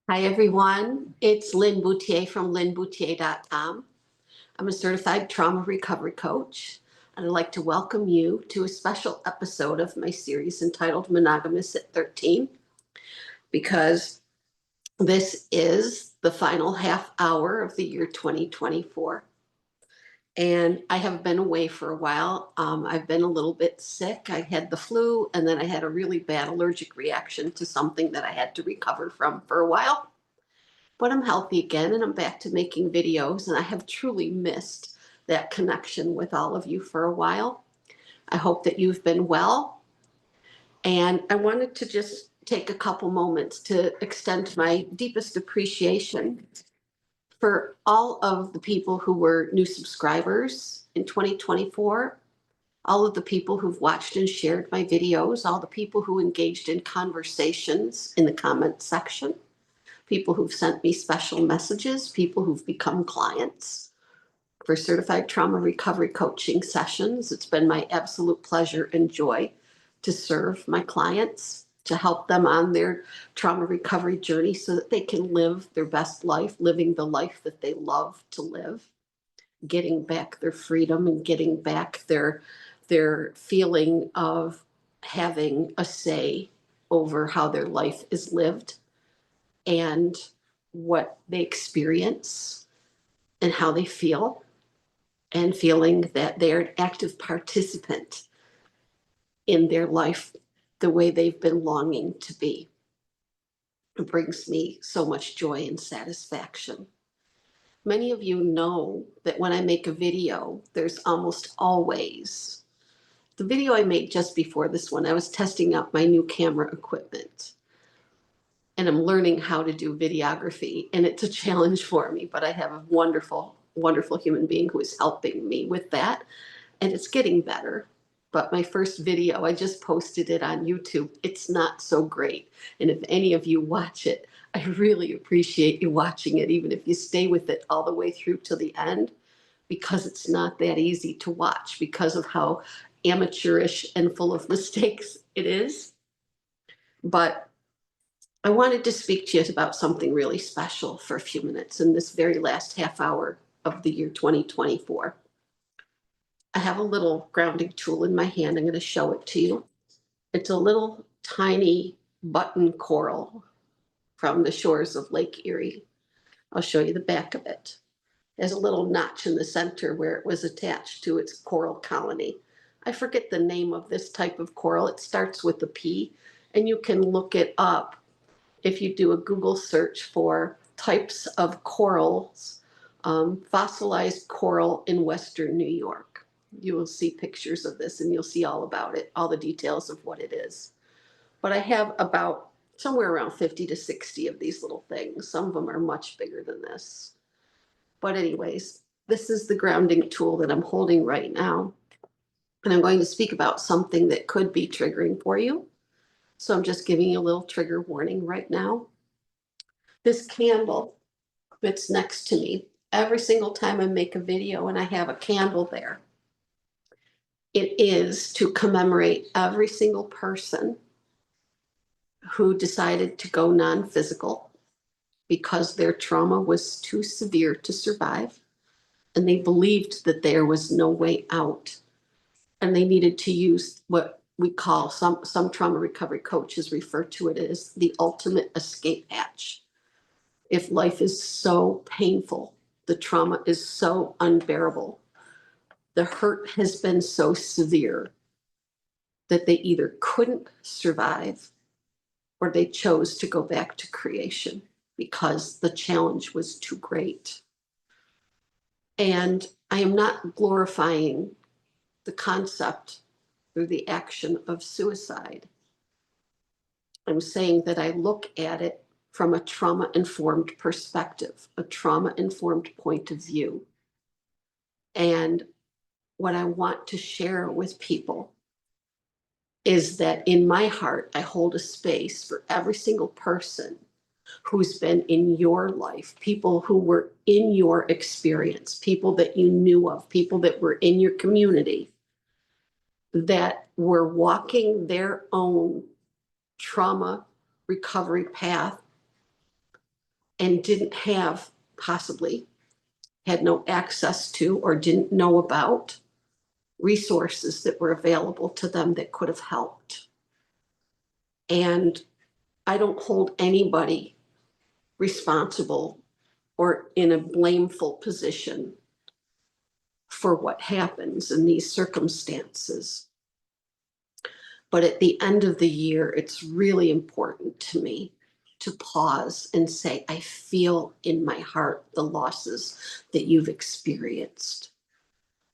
Hi, everyone. It's Lin Bouthillier from linbouthillier.com. I'm a certified trauma recovery coach, and I'd like to welcome you to a special episode of my series entitled Monogamous at 13, because this is the final half hour of the year 2024. And I have been away for a while. I've been a little bit sick. I had the flu, and then I had a really bad allergic reaction to something that I had to recover from for a while. But I'm healthy again and I'm back to making videos, and I have truly missed that connection with all of you for a while. I hope that you've been well. And I wanted to just take a couple moments to extend my deepest appreciation for all of the people who were new subscribers in 2024, all of the people who've watched and shared my videos, all the people who engaged in conversations in the comment section, people who've sent me special messages, people who've become clients for certified trauma recovery coaching sessions. It's been my absolute pleasure and joy to serve my clients, to help them on their trauma recovery journey so that they can live their best life, living the life that they love to live, getting back their freedom and getting back their feeling of having a say over how their life is lived and what they experience and how they feel, and feeling that they're an active participant in their life the way they've been longing to be. It brings me so much joy and satisfaction. Many of you know that when I make a video, there's almost always the video I made just before this one. I was testing out my new camera equipment, and I'm learning how to do videography, and it's a challenge for me, but I have a wonderful, wonderful human being who is helping me with that, and it's getting better. But my first video, I just posted it on YouTube. It's not so great. And if any of you watch it, I really appreciate you watching it, even if you stay with it all the way through to the end, because it's not that easy to watch because of how amateurish and full of mistakes it is. But I wanted to speak to you about something really special for a few minutes in this very last half hour of the year 2024. I have a little grounding tool in my hand. I'm going to show it to you. It's a little tiny button coral from the shores of Lake Erie. I'll show you the back of it. There's a little notch in the center where it was attached to its coral colony. I forget the name of this type of coral. It starts with a P, and you can look it up if you do a Google search for types of corals, fossilized coral in Western New York. You will see pictures of this and you'll see all about it, all the details of what it is. But I have about somewhere around 50 to 60 of these little things. Some of them are much bigger than this. But anyways, this is the grounding tool that I'm holding right now. And I'm going to speak about something that could be triggering for you. So I'm just giving you a little trigger warning right now. This candle that's next to me, every single time I make a video and I have a candle there, it is to commemorate every single person who decided to go non-physical because their trauma was too severe to survive, and they believed that there was no way out, and they needed to use what we call, some trauma recovery coaches refer to it as the ultimate escape hatch. If life is so painful, the trauma is so unbearable, the hurt has been so severe that they either couldn't survive or they chose to go back to creation because the challenge was too great. And I am not glorifying the concept or the action of suicide. I'm saying that I look at it from a trauma-informed perspective, a trauma-informed point of view. And what I want to share with people is that in my heart, I hold a space for every single person who's been in your life, people who were in your experience, people that you knew of, people that were in your community, that were walking their own trauma recovery path and didn't have, possibly had no access to or didn't know about resources that were available to them that could have helped. And I don't hold anybody responsible or in a blameful position for what happens in these circumstances. But at the end of the year, it's really important to me to pause and say, I feel in my heart the losses that you've experienced.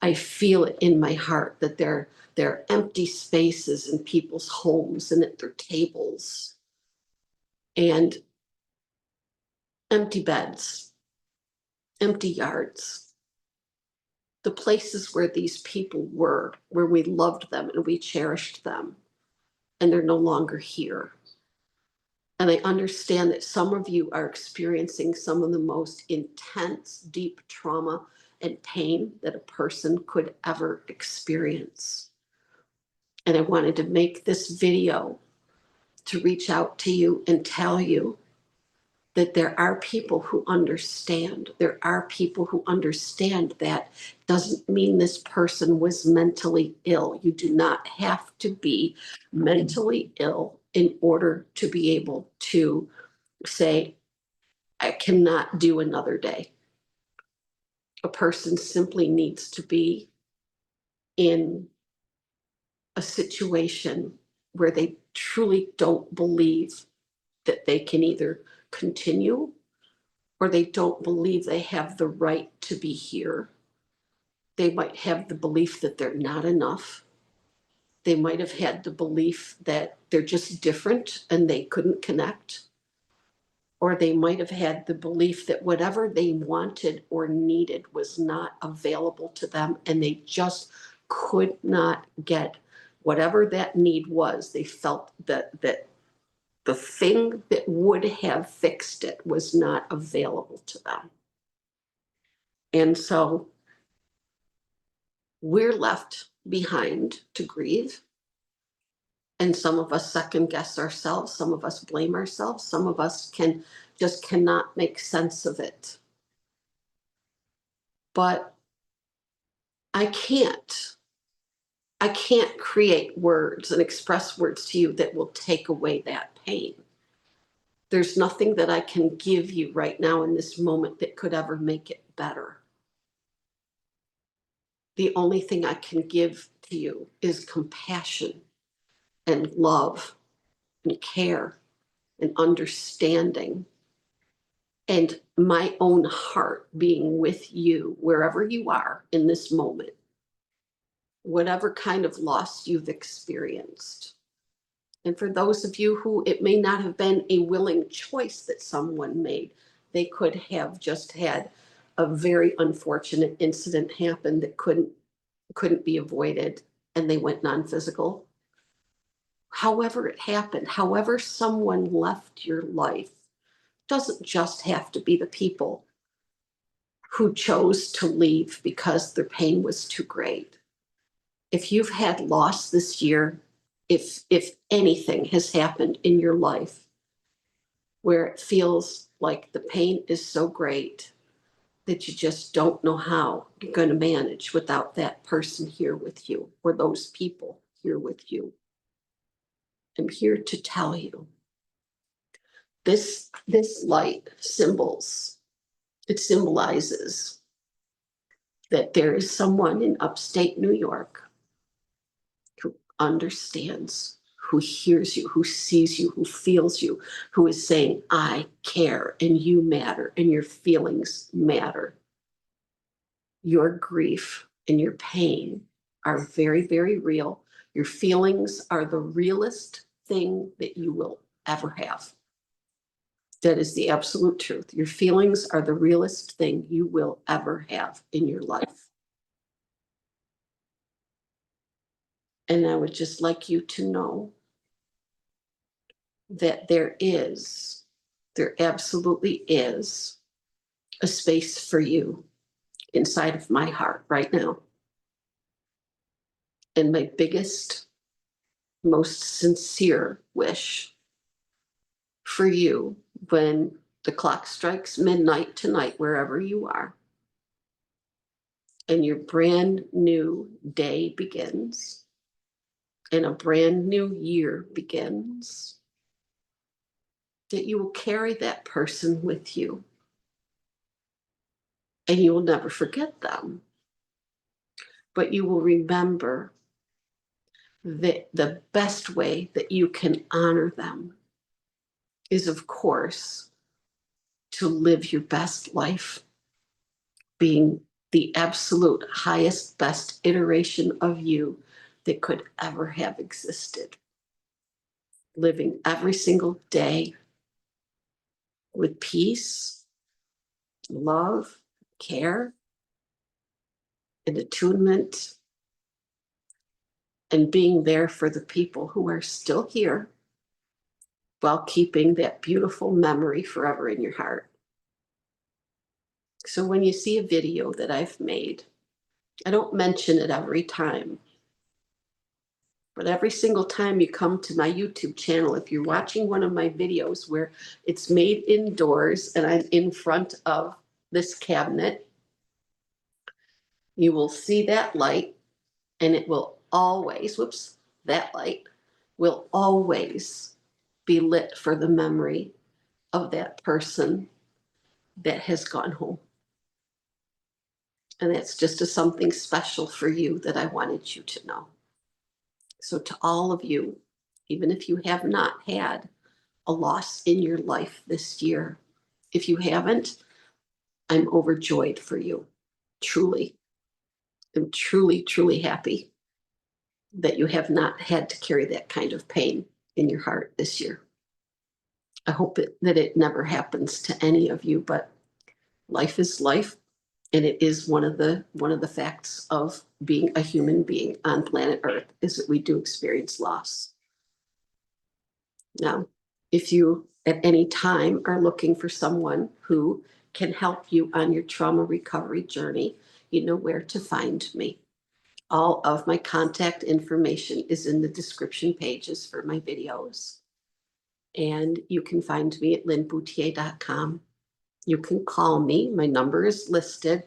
I feel it in my heart that there are empty spaces in people's homes and at their tables, and empty beds, empty yards, the places where these people were, where we loved them and we cherished them, and they're no longer here. And I understand that some of you are experiencing some of the most intense, deep trauma and pain that a person could ever experience. And I wanted to make this video to reach out to you and tell you that there are people who understand. There are people who understand that doesn't mean this person was mentally ill. You do not have to be mentally ill in order to be able to say, I cannot do another day. A person simply needs to be in a situation where they truly don't believe that they can either continue or they don't believe they have the right to be here. They might have the belief that they're not enough. They might have had the belief that they're just different and they couldn't connect. Or they might have had the belief that whatever they wanted or needed was not available to them, and they just could not get whatever that need was. They felt that the thing that would have fixed it was not available to them. And so we're left behind to grieve. And some of us second guess ourselves. Some of us blame ourselves. Some of us cannot make sense of it. But I can't create words and express words to you that will take away that pain. There's nothing that I can give you right now in this moment that could ever make it better. The only thing I can give to you is compassion and love and care and understanding, and my own heart being with you wherever you are in this moment, whatever kind of loss you've experienced. And for those of you who it may not have been a willing choice that someone made, they could have just had a very unfortunate incident happen that couldn't be avoided, and they went non-physical. However it happened, however someone left your life, doesn't just have to be the people who chose to leave because their pain was too great. If you've had loss this year, if anything has happened in your life where it feels like the pain is so great that you just don't know how you're going to manage without that person here with you or those people here with you, I'm here to tell you this light symbolizes that there is someone in upstate New York who understands, who hears you, who sees you, who feels you, who is saying, I care and you matter and your feelings matter. Your grief and your pain are very, very real. Your feelings are the realest thing that you will ever have. That is the absolute truth. Your feelings are the realest thing you will ever have in your life. And I would just like you to know that there absolutely is a space for you inside of my heart right now. And my biggest, most sincere wish for you when The clock strikes midnight tonight, wherever you are, and your brand new day begins, and a brand new year begins, that you will carry that person with you, and you will never forget them. But you will remember that the best way that you can honor them is, of course, to live your best life, being the absolute highest, best iteration of you that could ever have existed. Living every single day with peace, love, care, and attunement, and being there for the people who are still here while keeping that beautiful memory forever in your heart. So when you see a video that I've made, I don't mention it every time, but every single time you come to my YouTube channel, if you're watching one of my videos where it's made indoors and I'm in front of this cabinet, you will see that light, and it will always, that light will always be lit for the memory of that person that has gone home. And that's just something special for you that I wanted you to know. So to all of you, even if you have not had a loss in your life this year, if you haven't, I'm overjoyed for you. Truly. I'm truly, truly happy that you have not had to carry that kind of pain in your heart this year. I hope that it never happens to any of you, but life is life, and it is one of the facts of being a human being on planet Earth, is that we do experience loss. Now, if you at any time are looking for someone who can help you on your trauma recovery journey, you know where to find me. All of my contact information is in the description pages for my videos. And you can find me at linbouthillier.com. You can call me. My number is listed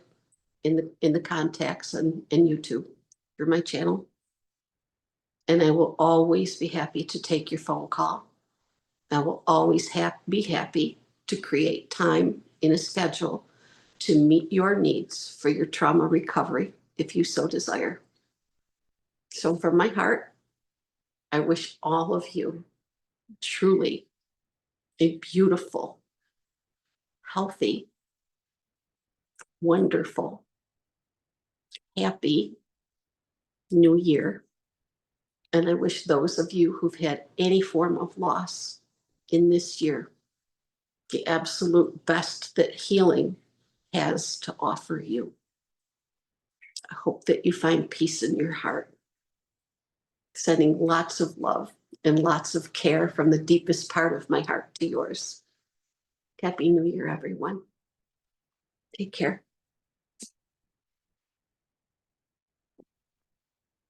in the contacts and YouTube for my channel. And I will always be happy to take your phone call. I will always be happy to create time in a schedule to meet your needs for your trauma recovery, if you so desire. So from my heart, I wish all of you truly a beautiful, healthy, wonderful, happy new year. And I wish those of you who've had any form of loss in this year the absolute best that healing has to offer you. I hope that you find peace in your heart. Sending lots of love and lots of care from the deepest part of my heart to yours. Happy New Year, everyone. Take care.